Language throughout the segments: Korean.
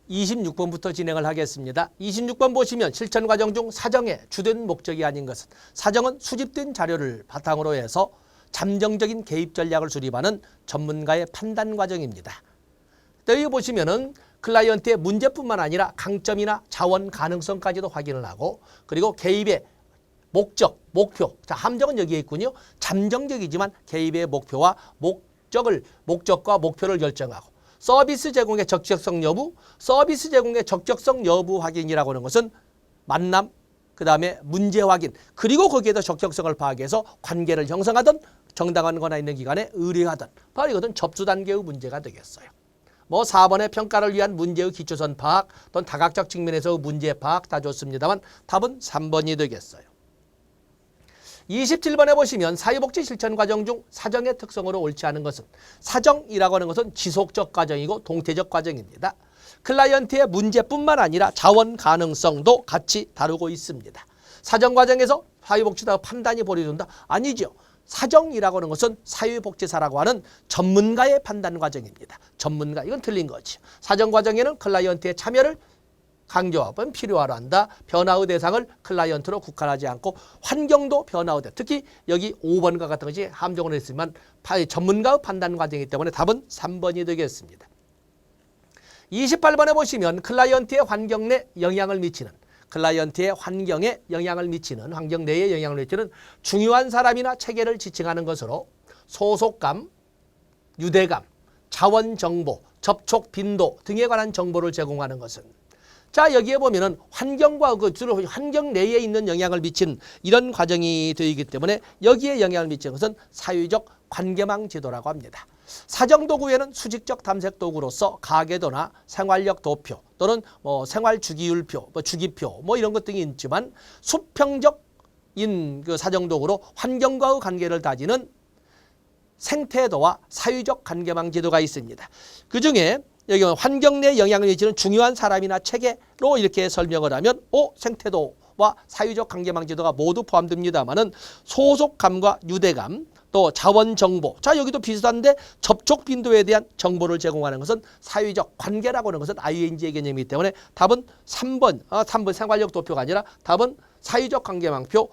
26번부터 진행을 하겠습니다. 26번 보시면 실천 과정 중 사정의 주된 목적이 아닌 것은 사정은 수집된 자료를 바탕으로 해서 잠정적인 개입 전략을 수립하는 전문가의 판단 과정입니다. 여기 보시면은 클라이언트의 문제뿐만 아니라 강점이나 자원 가능성까지도 확인을 하고 그리고 개입의 목적, 목표. 자, 함정은 여기에 있군요. 잠정적이지만 개입의 목표와 목적과 목표를 결정하고 서비스 제공의 적격성 여부, 서비스 제공의 적격성 여부 확인이라고 하는 것은 만남, 그 다음에 문제 확인, 그리고 거기에다 적격성을 파악해서 관계를 형성하든 정당한 권한 있는 기관에 의뢰하든 바로 이것은 접수 단계의 문제가 되겠어요. 뭐 4번의 평가를 위한 문제의 기초선 파악 또는 다각적 측면에서의 문제 파악 다 좋습니다만 답은 3번이 되겠어요. 27번에 보시면 사회복지 실천 과정 중 사정의 특성으로 옳지 않은 것은 사정이라고 하는 것은 지속적 과정이고 동태적 과정입니다. 클라이언트의 문제뿐만 아니라 자원 가능성도 같이 다루고 있습니다. 사정 과정에서 사회복지사가 판단이 벌어진다? 아니죠. 사정이라고 하는 것은 사회복지사라고 하는 전문가의 판단 과정입니다. 전문가, 이건 틀린 거죠. 사정 과정에는 클라이언트의 참여를 강조하면 필요하라 한다. 변화의 대상을 클라이언트로 국한하지 않고 환경도 변화의 대상. 특히 여기 5번과 같은 것이 함정을 했지만 전문가의 판단 과정이기 때문에 답은 3번이 되겠습니다. 28번에 보시면 클라이언트의 환경 내 영향을 미치는 클라이언트의 환경에 영향을 미치는 환경 내에 영향을 미치는 중요한 사람이나 체계를 지칭하는 것으로 소속감, 유대감, 자원 정보, 접촉 빈도 등에 관한 정보를 제공하는 것은 자, 여기에 보면은 환경과 주로 환경 내에 있는 영향을 미치는 이런 과정이 되기 때문에 여기에 영향을 미치는 것은 사회적 관계망 지도라고 합니다. 사정도구에는 수직적 탐색 도구로서 가계도나 생활력 도표 또는 생활 주기율표, 주기표 이런 것 등이 있지만 수평적인 그 사정도구로 환경과의 관계를 다지는 생태도와 사회적 관계망 지도가 있습니다. 그 중에 여기 환경 내 영향을 미치는 중요한 사람이나 체계로 이렇게 설명을 하면 생태도와 사회적 관계망 지도가 모두 포함됩니다만은 소속감과 유대감 또 자원 정보. 자, 여기도 비슷한데 접촉 빈도에 대한 정보를 제공하는 것은 사회적 관계라고 하는 것은 ING의 개념이기 때문에 답은 3번, 3번 생활력 도표가 아니라 답은 사회적 관계망표,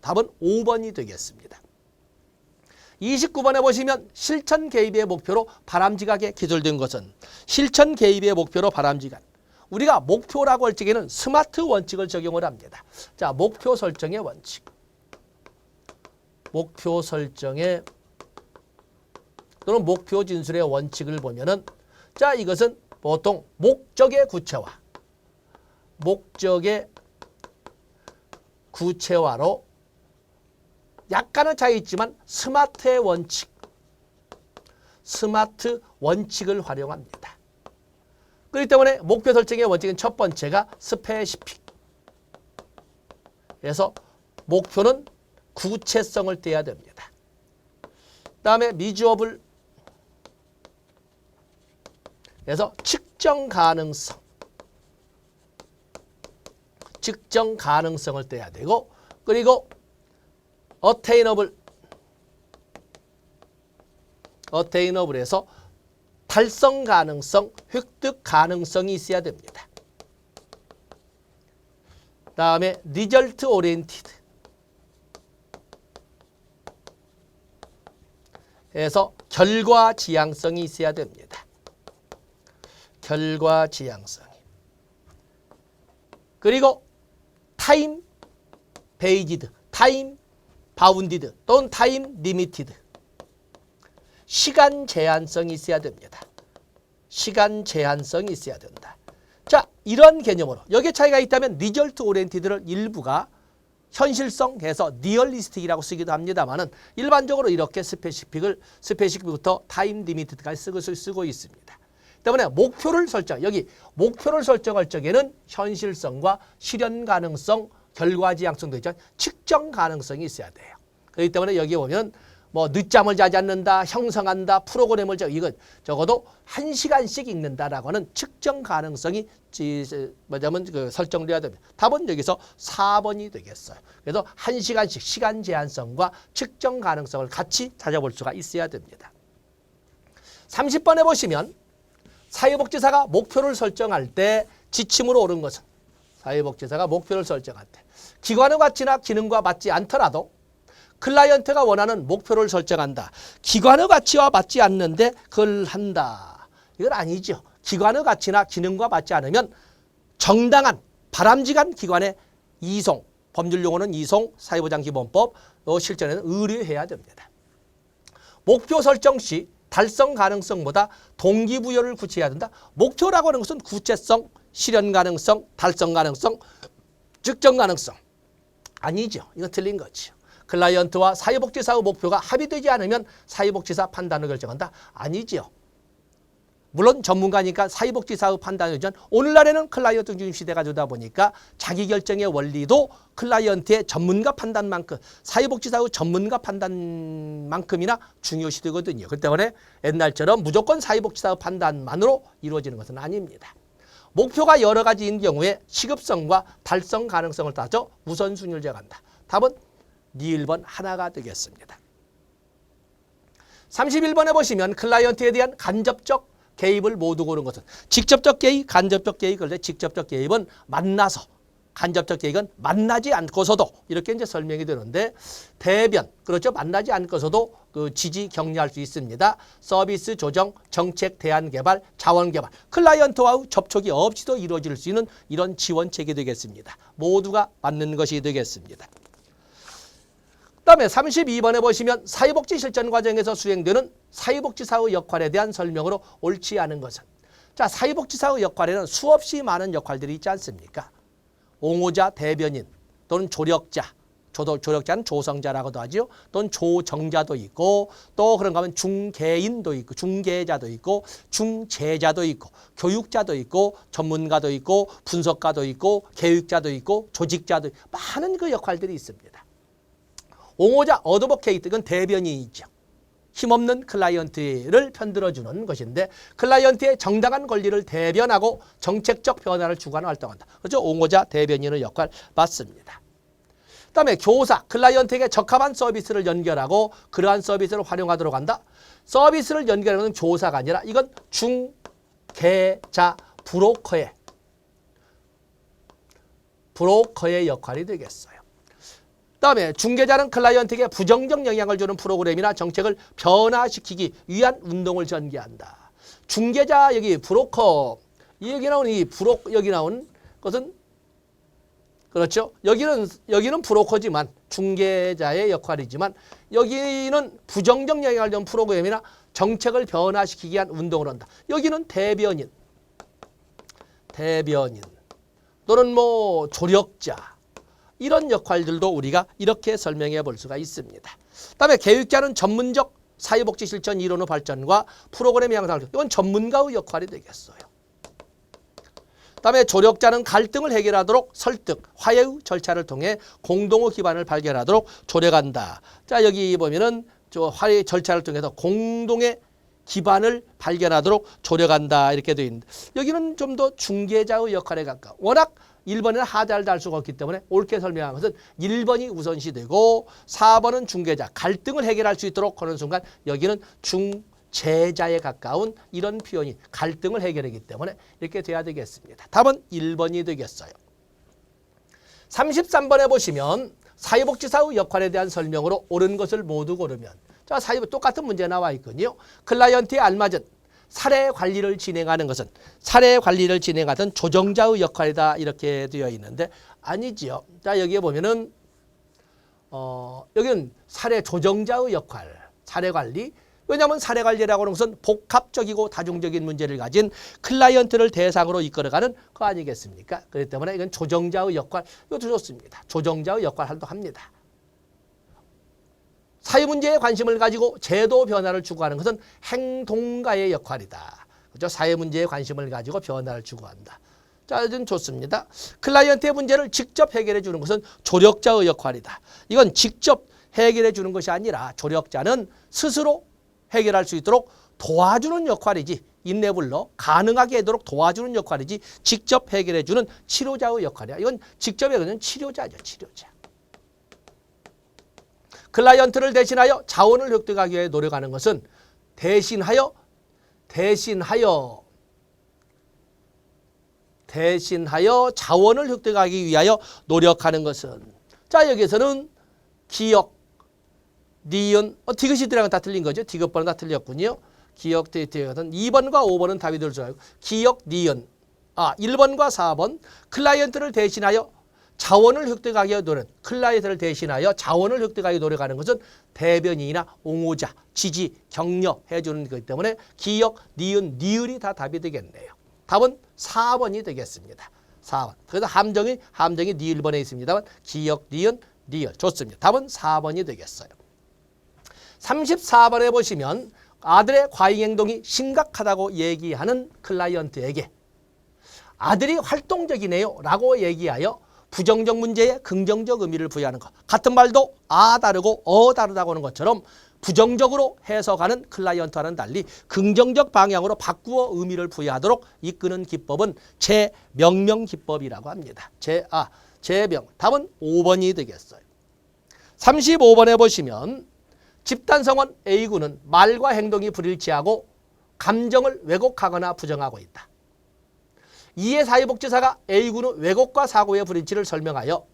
답은 5번이 되겠습니다. 29번에 보시면 실천 개입의 목표로 바람직하게 기술된 것은 실천 개입의 목표로 바람직한 우리가 목표라고 할 적에는 스마트 원칙을 적용을 합니다. 자, 목표 설정의 원칙. 목표 설정의 또는 목표 진술의 원칙을 보면은 자, 이것은 보통 목적의 구체화로 약간은 차이 있지만 스마트 원칙을 활용합니다. 그렇기 때문에 목표 설정의 원칙은 첫 번째가 스페시픽. 그래서 목표는 구체성을 떼야 됩니다. 다음에 미주어블. 그래서 측정 가능성을 떼야 되고 그리고 어테이너블에서 달성 가능성, 획득 가능성이 있어야 됩니다. 다음에 리절트 오리엔티드. 그래서 결과 지향성이 있어야 됩니다. 결과 지향성이. 그리고 타임 베이지드, 타임 바운디드 또는 타임 리미티드. 시간 제한성이 있어야 됩니다. 시간 제한성이 있어야 된다. 자, 이런 개념으로 여기에 차이가 있다면 리절트 오리엔티드를 일부가 현실성해서 리얼리스틱이라고 쓰기도 합니다만은 일반적으로 이렇게 스페시픽부터 타임 리미티드까지 쓰고 있습니다. 때문에 목표를 설정할 적에는 현실성과 실현 가능성, 결과 지향성도 있지만 측정 가능성이 있어야 돼요. 그렇기 때문에 여기에 보면 늦잠을 자지 않는다, 형성한다, 프로그램을 이건 적어도 1시간씩 읽는다라고 하는 측정 가능성이 설정돼야 됩니다. 답은 여기서 4번이 되겠어요. 그래서 1시간씩 시간 제한성과 측정 가능성을 같이 찾아볼 수가 있어야 됩니다. 30번에 보시면 사회복지사가 목표를 설정할 때 지침으로 옳은 것은 사회복지사가 목표를 설정할 때 기관의 가치나 기능과 맞지 않더라도 클라이언트가 원하는 목표를 설정한다. 기관의 가치와 맞지 않는데 그걸 한다. 이건 아니죠. 기관의 가치나 기능과 맞지 않으면 정당한 바람직한 기관의 이송, 법률용어는 이송, 사회보장기본법, 실전에는 의뢰해야 됩니다. 목표 설정 시 달성 가능성보다 동기부여를 구체해야 된다. 목표라고 하는 것은 구체성, 실현 가능성, 달성 가능성, 측정 가능성. 아니죠. 이건 틀린 거죠. 클라이언트와 사회복지사의 목표가 합의되지 않으면 사회복지사 판단을 결정한다. 아니죠. 물론 전문가니까 사회복지사의 판단을 결정. 오늘날에는 클라이언트 중심 시대가 되다 보니까 자기결정의 원리도 클라이언트의 전문가 판단만큼 사회복지사의 전문가 판단만큼이나 중요시 되거든요. 그렇기 때문에 옛날처럼 무조건 사회복지사의 판단만으로 이루어지는 것은 아닙니다. 목표가 여러 가지인 경우에 시급성과 달성 가능성을 따져 우선순위를 정한다. 답은 네 1번 하나가 되겠습니다. 31번에 보시면 클라이언트에 대한 간접적 개입을 모두 고른 것은 직접적 개입, 간접적 개입, 그런데 직접적 개입은 만나서, 간접적 개입은 만나지 않고서도 이렇게 이제 설명이 되는데 대변, 그렇죠. 만나지 않고서도 그 지지 격려할 수 있습니다. 서비스 조정, 정책 대안 개발, 자원 개발, 클라이언트와의 접촉이 없이도 이루어질 수 있는 이런 지원책이 되겠습니다. 모두가 맞는 것이 되겠습니다. 그다음에 32번에 보시면 사회복지 실천 과정에서 수행되는 사회복지사의 역할에 대한 설명으로 옳지 않은 것은 자, 사회복지사의 역할에는 수없이 많은 역할들이 있지 않습니까? 옹호자, 대변인 또는 조력자, 조력자는 조성자라고도 하죠. 또는 조정자도 있고 또 그런가 하면 중개인도 있고 중개자도 있고 중재자도 있고 교육자도 있고 전문가도 있고 분석가도 있고 계획자도 있고 조직자도 있고 많은 그 역할들이 있습니다. 옹호자, 어드보케이트, 이건 대변인이죠. 힘없는 클라이언트를 편들어주는 것인데 클라이언트의 정당한 권리를 대변하고 정책적 변화를 주관하는 활동한다. 그렇죠? 옹호자, 대변인의 역할 맞습니다. 그다음에 교사, 클라이언트에게 적합한 서비스를 연결하고 그러한 서비스를 활용하도록 한다. 서비스를 연결하는 건 교사가 아니라 이건 중개자, 브로커의 역할이 되겠어요. 그다음에 중개자는 클라이언트에게 부정적 영향을 주는 프로그램이나 정책을 변화시키기 위한 운동을 전개한다. 중개자, 여기 브로커, 여기 나온 여기 나온 것은 그렇죠. 여기는 브로커지만 중개자의 역할이지만 여기는 부정적 영향을 주는 프로그램이나 정책을 변화시키기 위한 운동을 한다. 여기는 대변인 또는 뭐 조력자 이런 역할들도 우리가 이렇게 설명해 볼 수가 있습니다. 그다음에 계획자는 전문적 사회복지 실천 이론의 발전과 프로그램 양상을 이건 전문가의 역할이 되겠어요. 그다음에 조력자는 갈등을 해결하도록 설득, 화해의 절차를 통해 공동의 기반을 발견하도록 조력한다. 자, 여기 보면은 저 화해 절차를 통해서 공동의 기반을 발견하도록 조력한다 이렇게 되어 있는데 여기는 좀 더 중개자의 역할에 가까워. 워낙 1번에는 하자를 달 수가 없기 때문에 옳게 설명한 것은 1번이 우선시 되고 4번은 중개자, 갈등을 해결할 수 있도록 하는 순간 여기는 중재자에 가까운 이런 표현이 갈등을 해결하기 때문에 이렇게 돼야 되겠습니다. 답은 1번이 되겠어요. 33번에 보시면 사회복지사의 역할에 대한 설명으로 옳은 것을 모두 고르면 자, 똑같은 문제 나와 있거든요. 클라이언트에 알맞은 사례 관리를 진행하는 것은 사례 관리를 진행하던 조정자의 역할이다 이렇게 되어 있는데 아니지요. 자, 여기에 보면은 여기는 사례 조정자의 역할, 사례 관리. 왜냐하면 사례 관리라고 하는 것은 복합적이고 다중적인 문제를 가진 클라이언트를 대상으로 이끌어가는 거 아니겠습니까? 그렇기 때문에 이건 조정자의 역할, 이것도 좋습니다. 조정자의 역할도 합니다. 사회 문제에 관심을 가지고 제도 변화를 추구하는 것은 행동가의 역할이다. 그렇죠? 사회 문제에 관심을 가지고 변화를 추구한다. 자, 이건 좋습니다. 클라이언트의 문제를 직접 해결해 주는 것은 조력자의 역할이다. 이건 직접 해결해 주는 것이 아니라 조력자는 스스로 해결할 수 있도록 도와주는 역할이지 인내불러 가능하게 하도록 도와주는 역할이지 직접 해결해 주는 치료자의 역할이야. 이건 직접 해결하는 치료자죠. 치료자. 클라이언트를 대신하여 자원을 획득하기 위해 노력하는 것은 대신하여 대신하여 자원을 획득하기 위하여 노력하는 것은, 자 여기서는 기역, 니은, 디귿이 다 틀린 거죠. 디귿번은 다 틀렸군요. 기역, 디귿은 2번과 5번은 답이 될 줄 알고, 기역, 니은, 1번과 4번 클라이언트를 대신하여 자원을 획득하기 위해 노력, 클라이언트를 대신하여 자원을 획득하기 노력하는 것은 대변인이나 옹호자, 지지, 격려해 주는 거기 때문에 기역, 니은, 니을이 다 답이 되겠네요. 답은 4번이 되겠습니다. 4번. 그래서 함정이 니을번에 있습니다만 기역, 니은, 니을. 좋습니다. 답은 4번이 되겠어요. 34번에 보시면 아들의 과잉 행동이 심각하다고 얘기하는 클라이언트에게 아들이 활동적이네요 라고 얘기하여 부정적 문제에 긍정적 의미를 부여하는 것. 같은 말도 다르고 다르다고 하는 것처럼 부정적으로 해석하는 클라이언트와는 달리 긍정적 방향으로 바꾸어 의미를 부여하도록 이끄는 기법은 재명명 기법이라고 합니다. 재명. 답은 5번이 되겠어요. 35번에 보시면 집단성원 A군은 말과 행동이 불일치하고 감정을 왜곡하거나 부정하고 있다. 이에 사회복지사가 A군의 왜곡과 사고의 불일치를 설명하여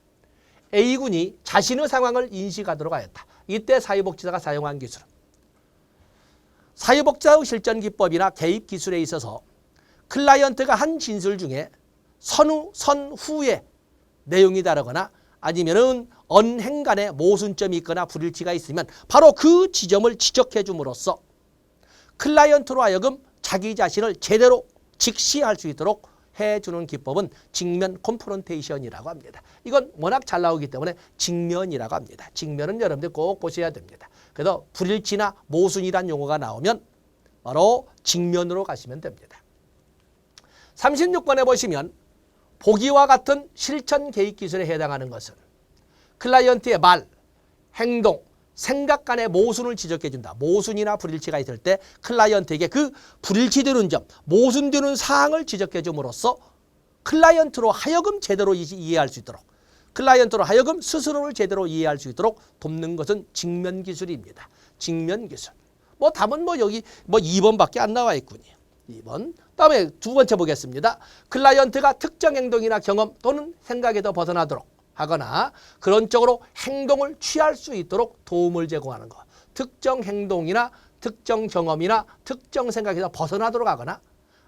A군이 자신의 상황을 인식하도록 하였다. 이때 사회복지사가 사용한 기술은 사회복지사의 실전 기법이나 개입 기술에 있어서 클라이언트가 한 진술 중에 선후의 내용이 다르거나 아니면은 언행 간에 모순점이 있거나 불일치가 있으면 바로 그 지점을 지적해 줌으로써 클라이언트로 하여금 자기 자신을 제대로 직시할 수 있도록 해주는 기법은 직면 콘프론테이션이라고 합니다. 이건 워낙 잘 나오기 때문에 직면이라고 합니다. 직면은 여러분들 꼭 보셔야 됩니다. 그래서 불일치나 모순이란 용어가 나오면 바로 직면으로 가시면 됩니다. 36번에 보시면 보기와 같은 실천 개입 기술에 해당하는 것은 클라이언트의 말, 행동, 생각 간의 모순을 지적해 준다. 모순이나 불일치가 있을 때 클라이언트에게 그 불일치되는 점, 모순되는 사항을 지적해 줌으로써 클라이언트로 하여금 제대로 이해할 수 있도록, 클라이언트로 하여금 스스로를 제대로 이해할 수 있도록 돕는 것은 직면 기술입니다. 직면 기술. 답은 여기 2번밖에 안 나와 있군요. 2번. 다음에 두 번째 보겠습니다. 클라이언트가 특정 행동이나 경험 또는 생각에서 벗어나도록 하거나 그런 쪽으로 행동을 취할 수 있도록 도움을 제공하는 것. 특정 행동이나 특정 경험이나 특정 생각에서 벗어나도록 하거나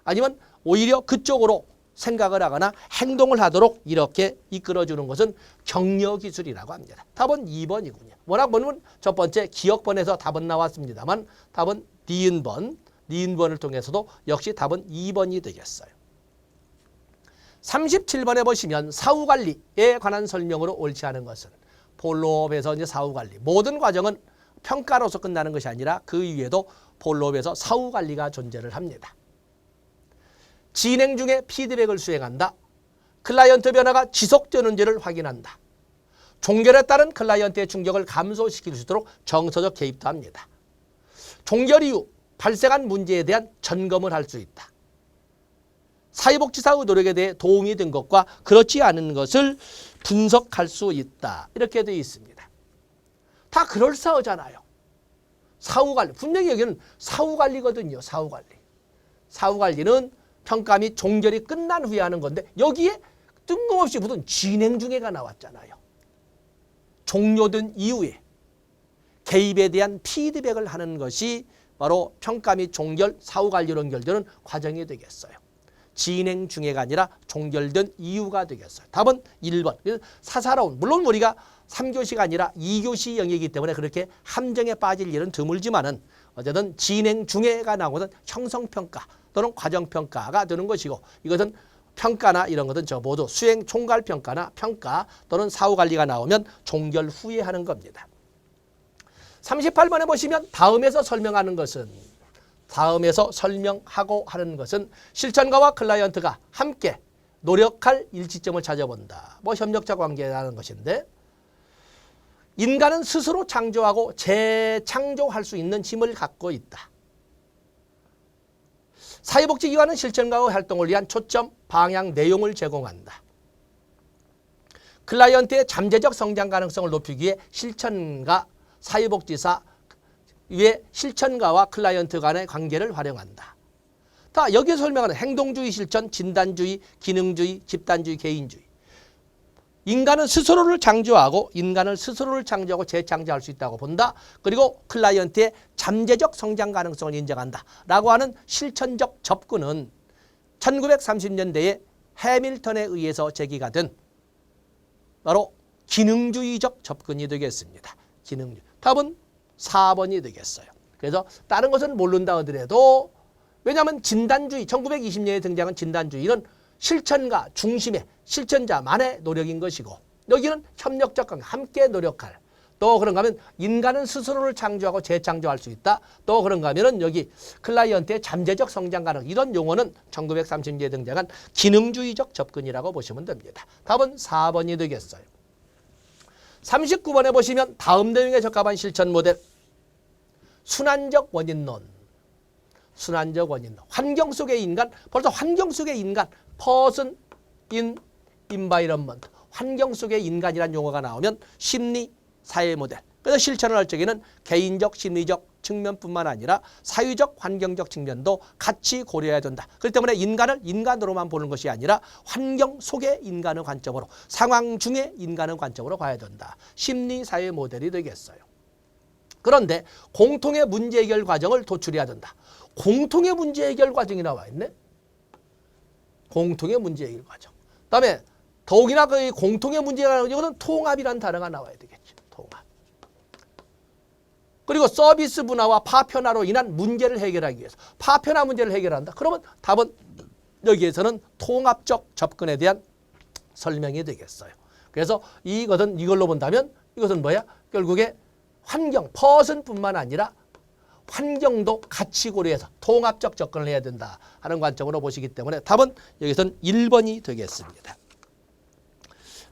아니면 오히려 그쪽으로 생각을 하거나 행동을 하도록 이렇게 이끌어주는 것은 격려 기술이라고 합니다. 답은 2번이군요. 워낙 보면 첫 번째 기억번에서 답은 나왔습니다만 답은 니은번을 통해서도 역시 답은 2번이 되겠어요. 37번에 보시면 사후관리에 관한 설명으로 옳지 않은 것은 폴로업에서 이제 사후관리. 모든 과정은 평가로서 끝나는 것이 아니라 그 위에도 폴로업에서 사후관리가 존재를 합니다. 진행 중에 피드백을 수행한다. 클라이언트 변화가 지속되는지를 확인한다. 종결에 따른 클라이언트의 충격을 감소시킬 수 있도록 정서적 개입도 합니다. 종결 이후 발생한 문제에 대한 점검을 할 수 있다. 사회복지사의 노력에 대해 도움이 된 것과 그렇지 않은 것을 분석할 수 있다. 이렇게 되어 있습니다. 다 그럴싸하잖아요. 사후관리. 분명히 여기는 사후관리거든요. 사후관리. 사후관리는 평가 및 종결이 끝난 후에 하는 건데 여기에 뜬금없이 무슨 진행 중에가 나왔잖아요. 종료된 이후에 개입에 대한 피드백을 하는 것이 바로 평가 및 종결, 사후관리로 연결되는 과정이 되겠어요. 진행 중에가 아니라 종결된 이유가 되겠어요. 답은 1번. 사사로운. 물론 우리가 3교시가 아니라 2교시 영역이기 때문에 그렇게 함정에 빠질 일은 드물지만은 어쨌든 진행 중에가 나오는 형성평가 또는 과정평가가 되는 것이고 이것은 평가나 이런 것은 모두 수행 총괄평가나 평가 또는 사후관리가 나오면 종결 후에 하는 겁니다. 38번에 보시면 다음에서 설명하고 하는 것은 실천가와 클라이언트가 함께 노력할 일치점을 찾아본다. 협력자 관계라는 것인데 인간은 스스로 창조하고 재창조할 수 있는 힘을 갖고 있다. 사회복지기관은 실천가의 활동을 위한 초점, 방향, 내용을 제공한다. 클라이언트의 잠재적 성장 가능성을 높이기 위해 실천가, 사회복지사 위에 실천가와 클라이언트 간의 관계를 활용한다. 다 여기에 설명하는 행동주의 실천, 진단주의, 기능주의, 집단주의, 개인주의. 인간은 스스로를 창조하고 재창조할 수 있다고 본다. 그리고 클라이언트의 잠재적 성장 가능성을 인정한다. 라고 하는 실천적 접근은 1930년대에 해밀턴에 의해서 제기가 된 바로 기능주의적 접근이 되겠습니다. 기능주의. 답은 4번이 되겠어요. 그래서 다른 것은 모른다 하더라도 왜냐하면 진단주의, 1920년에 등장한 진단주의는 실천가 중심의 실천자만의 노력인 것이고 여기는 협력적 관계, 함께 노력할. 또 그런가 하면 인간은 스스로를 창조하고 재창조할 수 있다. 또 그런가 하면은 여기 클라이언트의 잠재적 성장 가능. 이런 용어는 1930년에 등장한 기능주의적 접근이라고 보시면 됩니다. 답은 4번이 되겠어요. 39번에 보시면 다음 내용에 적합한 실천 모델. 순환적 원인론. 순환적 원인론. 환경 속의 인간. 벌써 환경 속의 인간. person in environment. 환경 속의 인간이라는 용어가 나오면 심리, 사회 모델. 그래서 실천을 할 적에는 개인적, 심리적 측면뿐만 아니라 사회적, 환경적 측면도 같이 고려해야 된다. 그렇기 때문에 인간을 인간으로만 보는 것이 아니라 환경 속의 인간의 관점으로, 상황 중의 인간의 관점으로 봐야 된다. 심리, 사회 모델이 되겠어요. 그런데 공통의 문제 해결 과정을 도출해야 된다. 공통의 문제 해결 과정이 나와 있네. 공통의 문제 해결 과정. 그다음에 더욱이나 그 공통의 문제가 이거는 통합이라는 단어가 나와야 되겠죠. 통합. 그리고 서비스 분화와 파편화로 인한 문제를 해결하기 위해서 파편화 문제를 해결한다. 그러면 답은 여기에서는 통합적 접근에 대한 설명이 되겠어요. 그래서 이걸로 본다면 이것은 뭐야? 결국에 환경, 퍼슨뿐만 아니라 환경도 같이 고려해서 통합적 접근을 해야 된다 하는 관점으로 보시기 때문에 답은 여기서는 1번이 되겠습니다.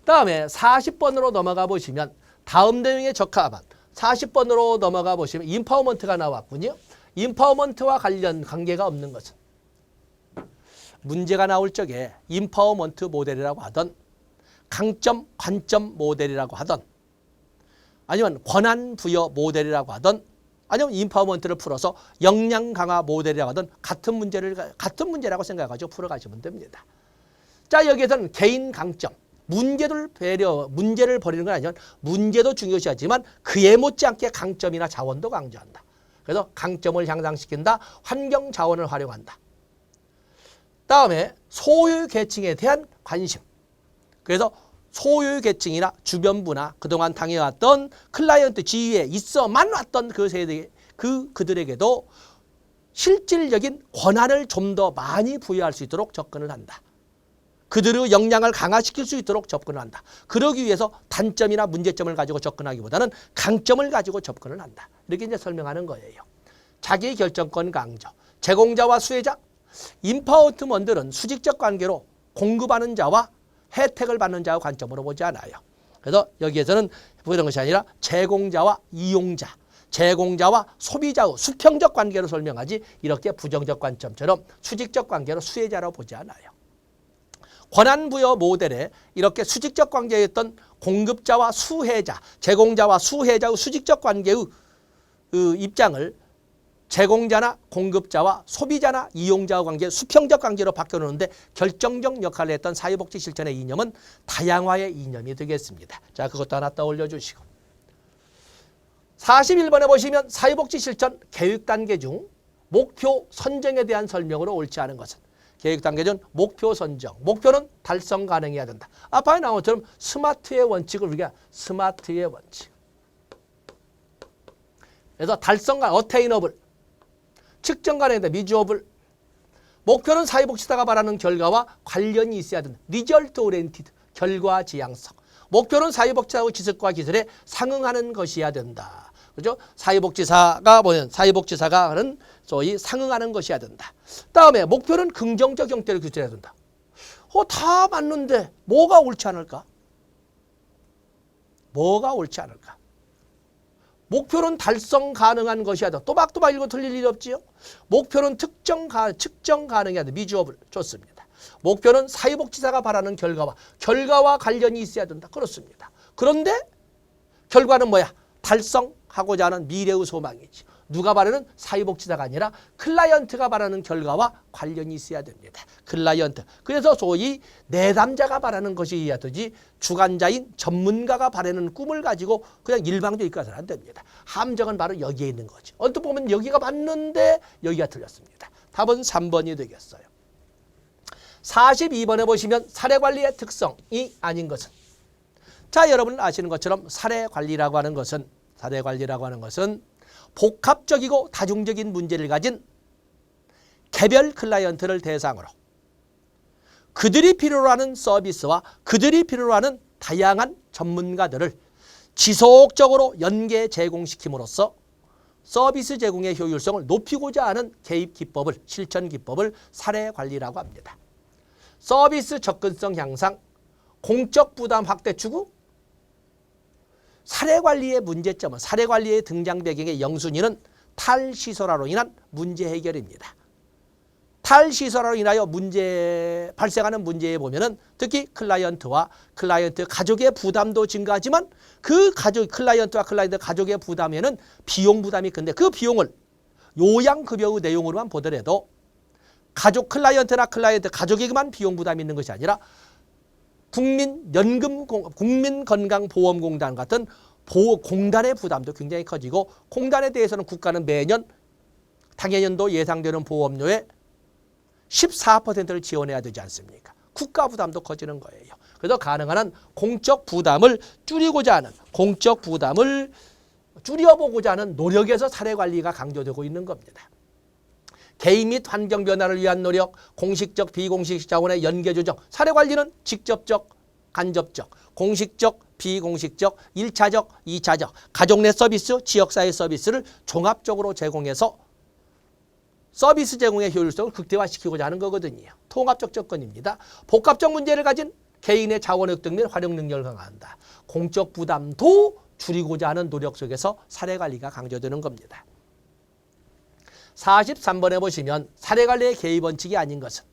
다음에 40번으로 넘어가 보시면 다음 내용에 적합한 40번으로 넘어가 보시면 인파워먼트가 나왔군요. 인파워먼트와 관계가 없는 것은 문제가 나올 적에 인파워먼트 모델이라고 하던 강점, 관점 모델이라고 하던 아니면 권한 부여 모델이라고 하던 아니면 인파워먼트를 풀어서 역량 강화 모델이라고 하던 같은 문제라고 생각하고 풀어가시면 됩니다. 자, 여기에서는 개인 강점, 문제를 버리는 건 아니지만 문제도 중요시하지만 그에 못지않게 강점이나 자원도 강조한다. 그래서 강점을 향상시킨다. 환경 자원을 활용한다. 다음에 소유 계층에 대한 관심. 그래서 소유 계층이나 주변부나 그동안 당해왔던 클라이언트 지위에 있어만 왔던 그 세대, 그들에게도 실질적인 권한을 좀 더 많이 부여할 수 있도록 접근을 한다. 그들의 역량을 강화시킬 수 있도록 접근을 한다. 그러기 위해서 단점이나 문제점을 가지고 접근하기보다는 강점을 가지고 접근을 한다. 이렇게 이제 설명하는 거예요. 자기 결정권 강조, 제공자와 수혜자, 인파워먼트는 수직적 관계로 공급하는 자와 혜택을 받는 자의 관점으로 보지 않아요. 그래서 여기에서는 이런 것이 아니라 제공자와 이용자, 제공자와 소비자의 수평적 관계로 설명하지 이렇게 부정적 관점처럼 수직적 관계로 수혜자라고 보지 않아요. 권한부여 모델에 이렇게 수직적 관계였던 공급자와 수혜자, 제공자와 수혜자의 수직적 관계의 입장을 제공자나 공급자와 소비자나 이용자의 관계, 수평적 관계로 바꿔놓는데 결정적 역할을 했던 사회복지 실천의 이념은 다양화의 이념이 되겠습니다. 자, 그것도 하나 떠올려 주시고. 41번에 보시면 사회복지 실천 계획 단계 중 목표 선정에 대한 설명으로 옳지 않은 것은 계획 단계 중 목표 선정. 목표는 달성 가능해야 된다. 아빠에 나온 것처럼 스마트의 원칙을 우리가 스마트의 원칙. 그래서 달성 가능, 어테이너블. 측정 가능하다. 미주어블. 목표는 사회복지사가 바라는 결과와 관련이 있어야 된다. 리절트 오리엔티드. 결과 지향성. 목표는 사회복지사의 지식과 기술에 상응하는 것이어야 된다. 그죠? 사회복지사가는 소위 상응하는 것이어야 된다. 다음에 목표는 긍정적 형태를 규정해야 된다. 다 맞는데 뭐가 옳지 않을까? 뭐가 옳지 않을까? 목표는 달성 가능한 것이야 돼. 또박또박 읽고 틀릴 일 없지요. 목표는 측정 가능해야 돼. 미주어블. 좋습니다. 목표는 사회복지사가 바라는 결과와 관련이 있어야 된다. 그렇습니다. 그런데 결과는 뭐야? 달성하고자 하는 미래의 소망이지. 누가 바라는 사회복지사가 아니라 클라이언트가 바라는 결과와 관련이 있어야 됩니다. 클라이언트. 그래서 소위 내담자가 바라는 것이어야 되지 주관자인 전문가가 바라는 꿈을 가지고 그냥 일방적으로 이끌어서는 안 됩니다. 함정은 바로 여기에 있는 거죠. 언뜻 보면 여기가 맞는데 여기가 틀렸습니다. 답은 3번이 되겠어요. 42번에 보시면 사례관리의 특성이 아닌 것은, 자, 여러분 아시는 것처럼 사례관리라고 하는 것은 복합적이고 다중적인 문제를 가진 개별 클라이언트를 대상으로 그들이 필요로 하는 서비스와 그들이 필요로 하는 다양한 전문가들을 지속적으로 연계 제공시킴으로써 서비스 제공의 효율성을 높이고자 하는 개입 기법을, 실천 기법을 사례관리라고 합니다. 서비스 접근성 향상, 공적 부담 확대 추구, 사례관리의 문제점은, 사례관리의 등장 배경의 영순위는 탈시설화로 인한 문제 해결입니다. 탈시설화로 인하여 발생하는 문제에 보면은 특히 클라이언트와 클라이언트 가족의 부담도 증가하지만 그 클라이언트와 클라이언트 가족의 부담에는 비용 부담이 큰데 그 비용을 요양급여의 내용으로만 보더라도 클라이언트나 클라이언트 가족에게만 비용 부담이 있는 것이 아니라 국민건강보험공단 같은 공단의 부담도 굉장히 커지고, 공단에 대해서는 국가는 매년 당해년도 예상되는 보험료의 14%를 지원해야 되지 않습니까? 국가 부담도 커지는 거예요. 그래서 가능한 한 공적 부담을 줄이고자 하는, 공적 부담을 줄여보고자 하는 노력에서 사례관리가 강조되고 있는 겁니다. 개인 및 환경 변화를 위한 노력, 공식적, 비공식 자원의 연계 조정, 사례관리는 직접적, 간접적, 공식적, 비공식적, 1차적, 2차적, 가족 내 서비스, 지역사회 서비스를 종합적으로 제공해서 서비스 제공의 효율성을 극대화시키고자 하는 거거든요. 통합적 접근입니다. 복합적 문제를 가진 개인의 자원력 등 및 활용 능력을 강화한다. 공적 부담도 줄이고자 하는 노력 속에서 사례관리가 강조되는 겁니다. 43번에 보시면 사례관리의 개입 원칙이 아닌 것은,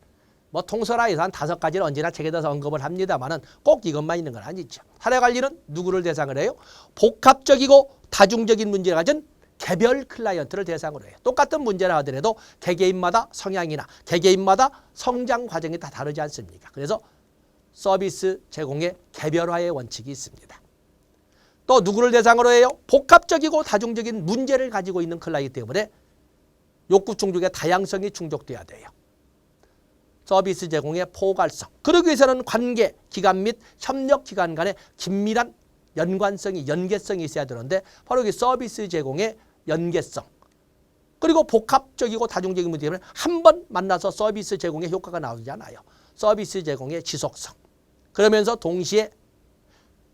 뭐 통설화에서 한 5가지를 언제나 책에다 언급을 합니다만은 꼭 이것만 있는 건 아니죠. 사례관리는 누구를 대상으로 해요? 복합적이고 다중적인 문제를 가진 개별 클라이언트를 대상으로 해요. 똑같은 문제라 하더라도 개개인마다 성향이나 개개인마다 성장 과정이 다 다르지 않습니까? 그래서 서비스 제공의 개별화의 원칙이 있습니다. 또 누구를 대상으로 해요? 복합적이고 다중적인 문제를 가지고 있는 클라이언트 때문에 욕구 충족의 다양성이 충족돼야 돼요. 서비스 제공의 포괄성. 그러기 위해서는 관계, 기관 및 협력 기관 간의 긴밀한 연관성이, 연계성이 있어야 되는데 바로 이 서비스 제공의 연계성. 그리고 복합적이고 다중적인 문제 때문에 한 번 만나서 서비스 제공의 효과가 나오지 않아요. 서비스 제공의 지속성. 그러면서 동시에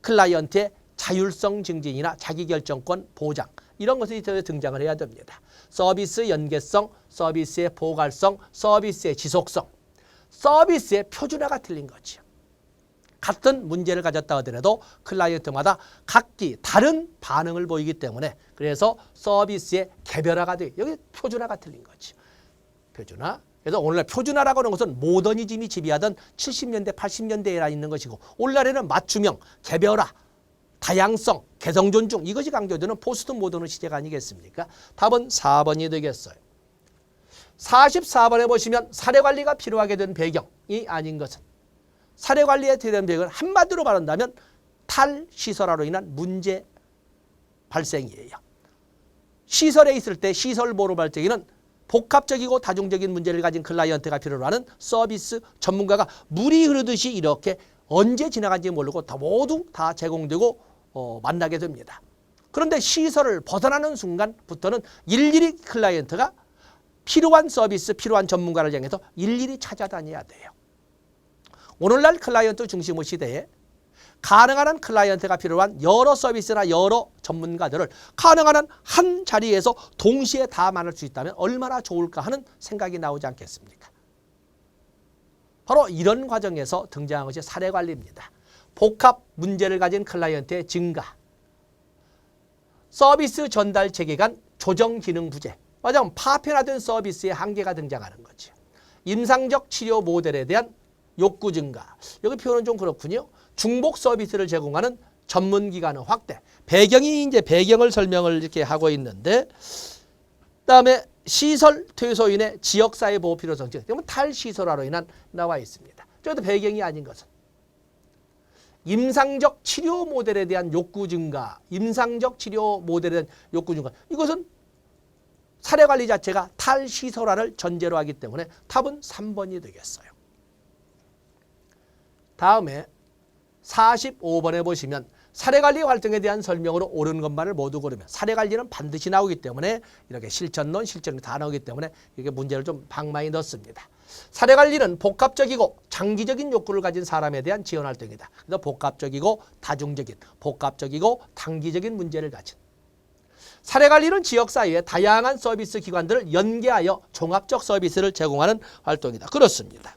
클라이언트의 자율성 증진이나 자기결정권 보장, 이런 것이 등장을 해야 됩니다. 서비스 연계성, 서비스의 포괄성, 서비스의 지속성, 서비스의 표준화가 틀린 거죠. 같은 문제를 가졌다 하더라도 클라이언트마다 각기 다른 반응을 보이기 때문에 그래서 서비스의 개별화가 돼. 여기 표준화가 틀린 거죠. 표준화. 그래서 오늘날 표준화라고 하는 것은 모더니즘이 지배하던 70년대, 80년대에 있는 것이고 오늘날에는 맞춤형, 개별화, 다양성, 개성 존중, 이것이 강조되는 포스트 모더너 시대가 아니겠습니까? 답은 4번이 되겠어요. 44번에 보시면 사례관리가 필요하게 된 배경이 아닌 것은, 사례관리에 대한 배경을 한마디로 말한다면 탈시설화로 인한 문제 발생이에요. 시설에 있을 때 시설보로 발생에는 복합적이고 다중적인 문제를 가진 클라이언트가 필요로 하는 서비스 전문가가 물이 흐르듯이 이렇게 언제 지나간지 모르고 다 모두 다 제공되고 만나게 됩니다. 그런데 시설을 벗어나는 순간부터는 일일이 클라이언트가 필요한 서비스, 필요한 전문가를 향해서 일일이 찾아다녀야 돼요. 오늘날 클라이언트 중심의 시대에 가능한 한 클라이언트가 필요한 여러 서비스나 여러 전문가들을 가능한 한 자리에서 동시에 다 만날 수 있다면 얼마나 좋을까 하는 생각이 나오지 않겠습니까? 바로 이런 과정에서 등장한 것이 사례관리입니다. 복합 문제를 가진 클라이언트의 증가, 서비스 전달 체계 간 조정 기능 부재, 맞아요. 파편화된 서비스의 한계가 등장하는 거죠. 임상적 치료 모델에 대한 욕구 증가. 여기 표현은 좀 그렇군요. 중복 서비스를 제공하는 전문기관의 확대. 배경이 이제 배경을 설명을 이렇게 하고 있는데 그다음에 시설 퇴소인의 지역사회 보호 필요성 증. 이건 탈시설화로 인한 나와 있습니다. 저도 배경이 아닌 것은 임상적 치료 모델에 대한 욕구 증가, 임상적 치료 모델에 대한 욕구 증가. 이것은 사례관리 자체가 탈시설화를 전제로 하기 때문에 답은 3번이 되겠어요. 다음에 45번에 보시면 사례관리 활동에 대한 설명으로 옳은 것만을 모두 고르면 사례관리는 반드시 나오기 때문에 이렇게 실천론, 실전이 다 나오기 때문에 이게 문제를 좀 방망이 넣습니다. 사례관리는 복합적이고 장기적인 욕구를 가진 사람에 대한 지원활동이다. 그래서 복합적이고 다중적인, 복합적이고 단기적인 문제를 가진. 사례관리는 지역사회의 다양한 서비스 기관들을 연계하여 종합적 서비스를 제공하는 활동이다. 그렇습니다.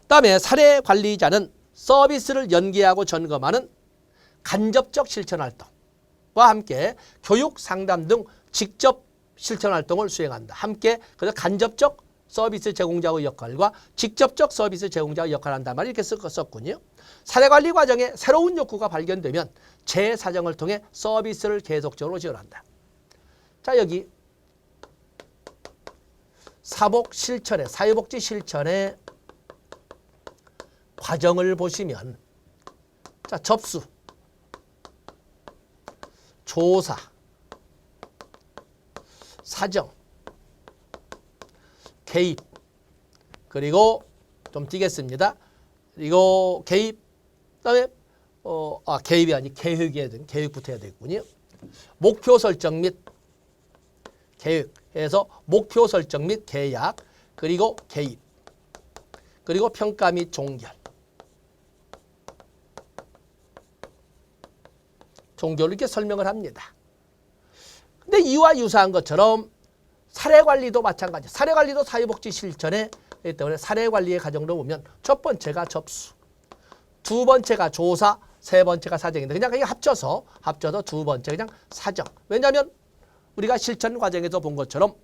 그다음에 사례관리자는 서비스를 연계하고 점검하는 간접적 실천활동과 함께 교육, 상담 등 직접 실천활동을 수행한다. 함께 그래서 간접적 서비스 제공자의 역할과 직접적 서비스 제공자의 역할을 한단 말을 이렇게 썼군요. 사례관리 과정에 새로운 욕구가 발견되면 재사정을 통해 서비스를 계속적으로 지원한다. 자, 여기 사복 실천의 사회복지 실천의 과정을 보시면 자, 접수, 조사, 사정, 개입, 그리고 좀 띄겠습니다. 그리고 개입, 그다음에 개입이 아니 계획이어야 되는 계획부터 해야 되겠군요. 목표 설정 및 계획에서 목표 설정 및 계약, 그리고 개입, 그리고 평가 및 종결. 종결을 이렇게 설명을 합니다. 근데 이와 유사한 것처럼 사례관리도 마찬가지. 사례관리도 사회복지 실천에 때문에 사례관리의 과정으로 보면 첫 번째가 접수, 두 번째가 조사, 세 번째가 사정인데 그냥 그게 합쳐서 두 번째 그냥 사정. 왜냐하면 우리가 실천 과정에서 본 것처럼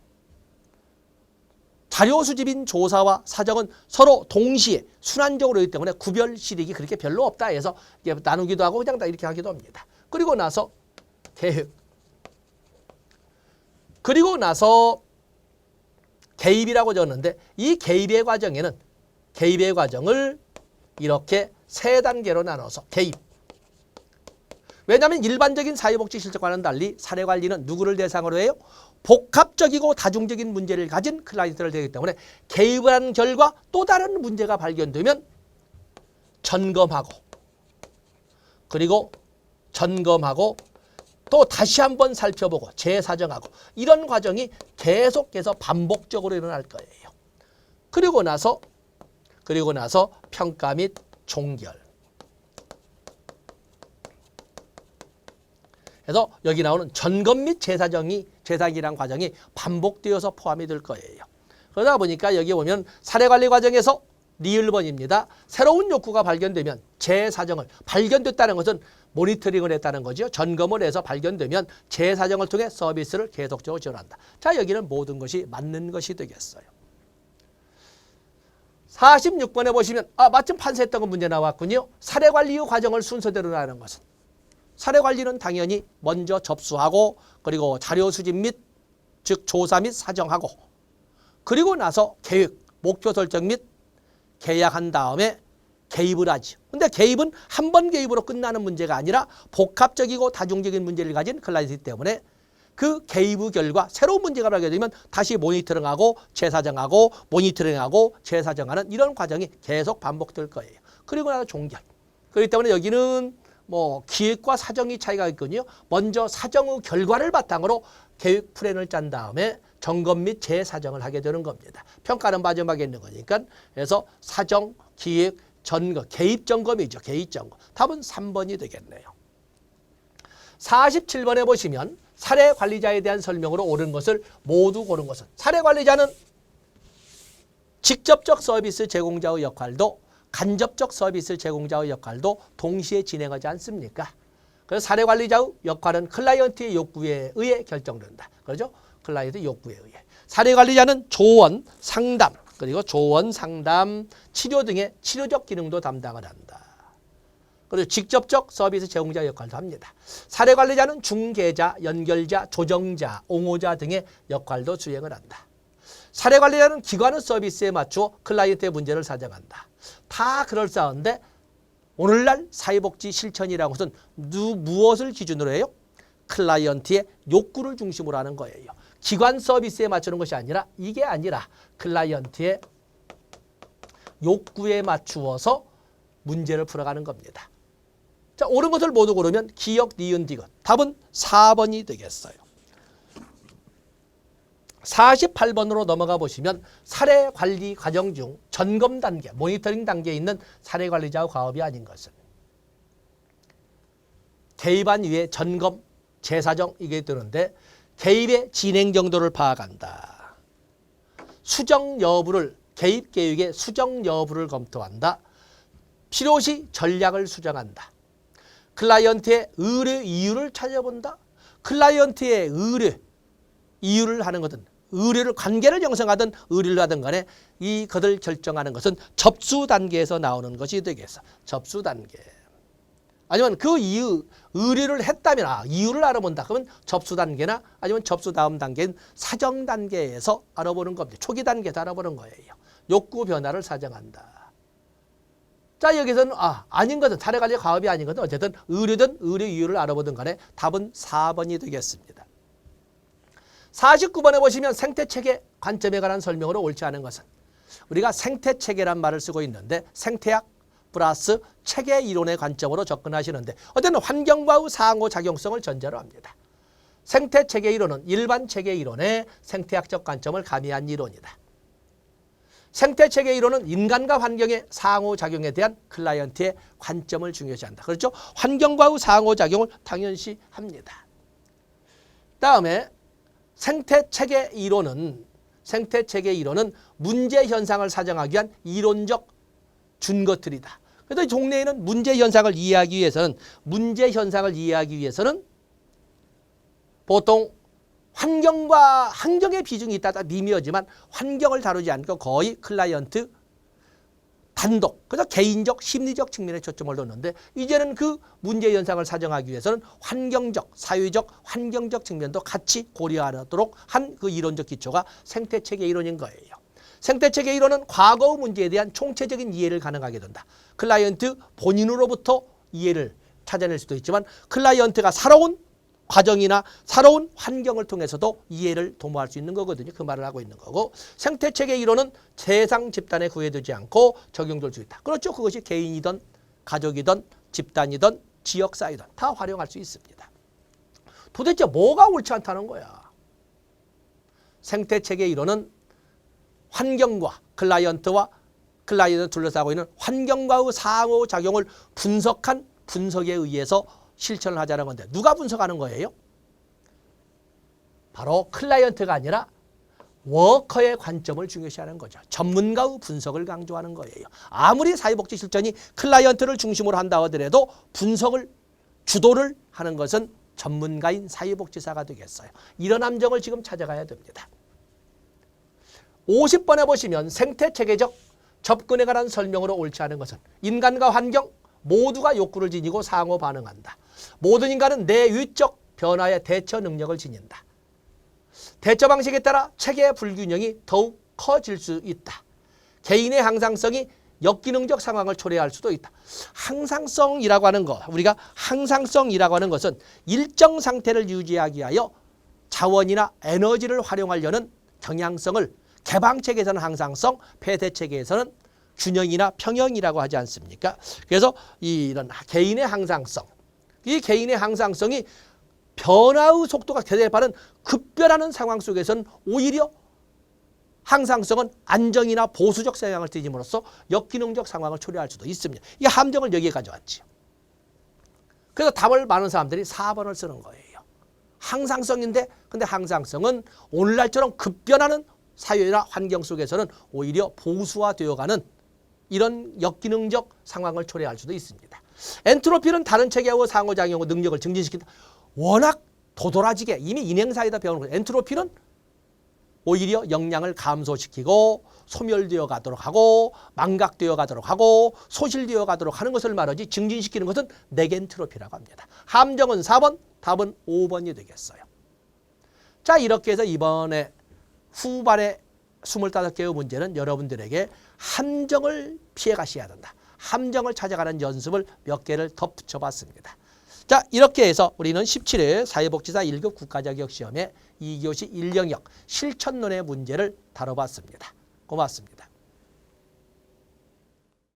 자료 수집인 조사와 사정은 서로 동시에 순환적으로 하기 때문에 구별 실익이 그렇게 별로 없다 해서 나누기도 하고 그냥 다 이렇게 하기도 합니다. 그리고 나서 계획, 그리고 나서 개입이라고 적었는데 이 개입의 과정에는 개입의 과정을 이렇게 세 단계로 나눠서 개입. 왜냐하면 일반적인 사회복지 실천과는 달리 사례관리는 누구를 대상으로 해요? 복합적이고 다중적인 문제를 가진 클라이언트를 되기 때문에 개입을 한 결과 또 다른 문제가 발견되면 점검하고 그리고 점검하고 또 다시 한번 살펴보고 재사정하고 이런 과정이 계속해서 반복적으로 일어날 거예요. 그리고 나서 평가 및 종결. 그래서 여기 나오는 점검 및 재사기란 과정이 반복되어서 포함이 될 거예요. 그러다 보니까 여기 보면 사례관리 과정에서 리을번입니다. 새로운 욕구가 발견되면 재사정을 발견됐다는 것은 모니터링을 했다는 거죠. 점검을 해서 발견되면 재사정을 통해 서비스를 계속적으로 지원한다. 자, 여기는 모든 것이 맞는 것이 되겠어요. 46번에 보시면 마침 판세했던 거 문제 나왔군요. 사례관리 후 과정을 순서대로 나가는 것은 사례관리는 당연히 먼저 접수하고 그리고 자료 수집 및 즉 조사 및 사정하고 그리고 나서 계획, 목표 설정 및 계약한 다음에 개입을 하지. 근데 개입은 한 번 개입으로 끝나는 문제가 아니라 복합적이고 다중적인 문제를 가진 클라이언트이기 때문에 그 개입의 결과 새로운 문제가 발견되면 다시 모니터링하고 재사정하고 모니터링하고 재사정하는 이런 과정이 계속 반복될 거예요. 그리고 나서 종결. 그렇기 때문에 여기는 기획과 사정이 차이가 있거든요. 먼저 사정의 결과를 바탕으로 계획 플랜을 짠 다음에 점검 및 재사정을 하게 되는 겁니다. 평가는 마지막에 있는 거니까. 그래서 사정, 기획, 점검, 개입 점검이죠. 개입 점검. 답은 3번이 되겠네요. 47번에 보시면 사례 관리자에 대한 설명으로 옳은 것을 모두 고른 것은 사례 관리자는 직접적 서비스 제공자의 역할도 간접적 서비스 제공자의 역할도 동시에 진행하지 않습니까? 그래서 사례 관리자의 역할은 클라이언트의 요구에 의해 결정된다. 그렇죠? 클라이언트 욕구에 의해. 사례 관리자는 조언, 상담, 그리고 조언, 상담, 치료 등의 치료적 기능도 담당을 한다. 그리고 직접적 서비스 제공자 역할도 합니다. 사례 관리자는 중개자, 연결자, 조정자, 옹호자 등의 역할도 수행을 한다. 사례 관리자는 기관의 서비스에 맞추어 클라이언트의 문제를 사정한다. 다 그럴싸한데 오늘날 사회복지 실천이라는 것은 무엇을 기준으로 해요? 클라이언트의 욕구를 중심으로 하는 거예요. 기관 서비스에 맞추는 것이 아니라 이게 아니라 클라이언트의 욕구에 맞추어서 문제를 풀어가는 겁니다. 자, 옳은 것을 모두 고르면 기역, 니은, 디귿. 답은 4번이 되겠어요. 48번으로 넘어가 보시면 사례 관리 과정 중 점검 단계, 모니터링 단계에 있는 사례 관리자의 과업이 아닌 것은 개입한 이후에 점검, 재사정 이게 뜨는데 개입의 진행 정도를 파악한다. 수정 여부를 개입 계획의 수정 여부를 검토한다. 필요시 전략을 수정한다. 클라이언트의 의뢰 이유를 찾아본다. 클라이언트의 의뢰 이유를 하는 것은 의뢰를 관계를 형성하든 의뢰를 하든 간에 이것을 결정하는 것은 접수 단계에서 나오는 것이 되겠어. 접수 단계. 아니면 그 이유 의뢰를 했다면 이유를 알아본다. 그러면 접수 단계나 아니면 접수 다음 단계인 사정 단계에서 알아보는 겁니다. 초기 단계에서 알아보는 거예요. 욕구 변화를 사정한다. 자, 여기서는 아닌 것은 사례 관리 과업이 아닌 것은 어쨌든 의뢰든 의뢰 이유를 알아보든 간에 답은 4번이 되겠습니다. 49번에 보시면 생태체계 관점에 관한 설명으로 옳지 않은 것은 우리가 생태체계란 말을 쓰고 있는데 생태학 플러스 체계 이론의 관점으로 접근하시는데 어쨌든 환경과의 상호작용성을 전제로 합니다. 생태체계 이론은 일반 체계 이론의 생태학적 관점을 가미한 이론이다. 생태체계 이론은 인간과 환경의 상호작용에 대한 클라이언트의 관점을 중요시한다. 그렇죠? 환경과의 상호작용을 당연시합니다. 다음에 생태체계 이론은 문제현상을 사정하기 위한 이론적 준것들이다. 그래서 종래에는 문제현상을 이해하기 위해서는 보통 환경의 비중이 있다 미미하지만 환경을 다루지 않고 거의 클라이언트 단독, 그래서 개인적, 심리적 측면에 초점을 뒀는데 이제는 그 문제현상을 사정하기 위해서는 환경적, 사회적, 환경적 측면도 같이 고려하도록 한 그 이론적 기초가 생태체계 이론인 거예요. 생태체계 이론은 과거의 문제에 대한 총체적인 이해를 가능하게 된다. 클라이언트 본인으로부터 이해를 찾아낼 수도 있지만 클라이언트가 살아온 과정이나 살아온 환경을 통해서도 이해를 도모할 수 있는 거거든요. 그 말을 하고 있는 거고 생태체계 이론은 세상 집단에 구애되지 않고 적용될 수 있다. 그렇죠. 그것이 개인이든 가족이든 집단이든 지역사회든 다 활용할 수 있습니다. 도대체 뭐가 옳지 않다는 거야. 생태체계 이론은 환경과 클라이언트를 둘러싸고 있는 환경과의 상호작용을 분석한 분석에 의해서 실천을 하자는 건데 누가 분석하는 거예요? 바로 클라이언트가 아니라 워커의 관점을 중요시하는 거죠. 전문가의 분석을 강조하는 거예요. 아무리 사회복지 실천이 클라이언트를 중심으로 한다 하더라도 분석을 주도를 하는 것은 전문가인 사회복지사가 되겠어요. 이런 함정을 지금 찾아가야 됩니다. 50번에 보시면 생태체계적 접근에 관한 설명으로 옳지 않은 것은 인간과 환경 모두가 욕구를 지니고 상호 반응한다. 모든 인간은 내위적 변화에 대처 능력을 지닌다. 대처 방식에 따라 체계 불균형이 더욱 커질 수 있다. 개인의 항상성이 역기능적 상황을 초래할 수도 있다. 항상성이라고 하는 것, 우리가 항상성이라고 하는 것은 일정 상태를 유지하기 위하여 자원이나 에너지를 활용하려는 경향성을 개방체계에서는 항상성, 폐쇄체계에서는 균형이나 평형이라고 하지 않습니까? 그래서 이런 개인의 항상성, 이 개인의 항상성이 변화의 속도가 대단히 빠른 급변하는 상황 속에서는 오히려 항상성은 안정이나 보수적 성향을 띠짐으로써 역기능적 상황을 초래할 수도 있습니다. 이 함정을 여기에 가져왔지요. 그래서 답을 많은 사람들이 4번을 쓰는 거예요. 항상성인데 근데 항상성은 오늘날처럼 급변하는 사회나 환경 속에서는 오히려 보수화되어가는 이런 역기능적 상황을 초래할 수도 있습니다. 엔트로피는 다른 체계와 상호작용의 능력을 증진시킨다. 워낙 도드라지게 이미 인행사에다 배우는 거예요. 엔트로피는 오히려 영양을 감소시키고 소멸되어 가도록 하고 망각되어 가도록 하고 소실되어 가도록 하는 것을 말하지 증진시키는 것은 네겐트로피라고 합니다. 함정은 4번, 답은 5번이 되겠어요. 자, 이렇게 해서 이번에 후반의 25개의 문제는 여러분들에게 함정을 피해 가셔야 된다. 함정을 찾아가는 연습을 몇 개를 더 붙여봤습니다. 자, 이렇게 해서 우리는 17회 사회복지사 1급 국가자격시험의 2교시 1영역 실천론의 문제를 다뤄봤습니다. 고맙습니다.